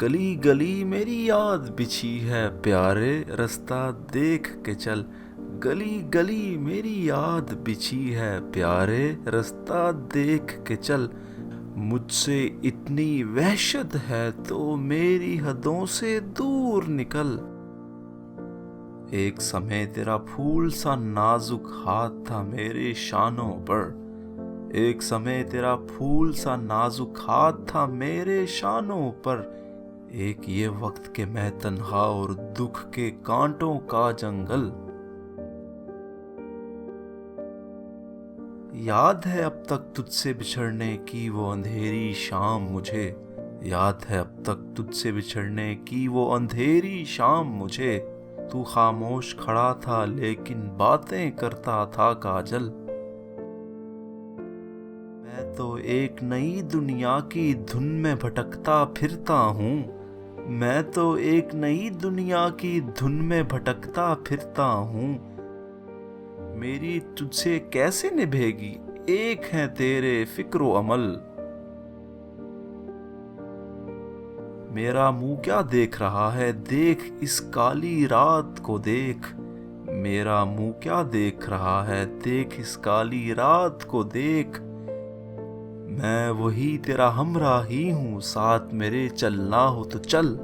गली गली मेरी याद बिछी है प्यारे, रास्ता देख के चल। गली गली मेरी याद बिछी है प्यारे, रास्ता देख के चल। मुझसे इतनी वहशत है तो मेरी हदों से दूर निकल। एक समय तेरा फूल सा नाजुक हाथ था मेरे शानों पर। एक समय तेरा फूल सा नाजुक हाथ था मेरे शानों पर। एक ये वक्त के मैं तन्हा और दुख के कांटों का जंगल। याद है अब तक तुझसे बिछड़ने की वो अंधेरी शाम मुझे। याद है अब तक तुझसे बिछड़ने की वो अंधेरी शाम मुझे। तू खामोश खड़ा था लेकिन बातें करता था काजल। मैं तो एक नई दुनिया की धुन में भटकता फिरता हूँ। मैं तो एक नई दुनिया की धुन में भटकता फिरता हूँ। मेरी तुझसे कैसे निभेगी, एक है तेरे फिक्रो अमल। मेरा मुंह क्या देख रहा है, देख इस काली रात को देख। मेरा मुंह क्या देख रहा है, देख इस काली रात को देख। मैं वही तेरा हमराही हूँ, साथ मेरे चलना हो तो चल।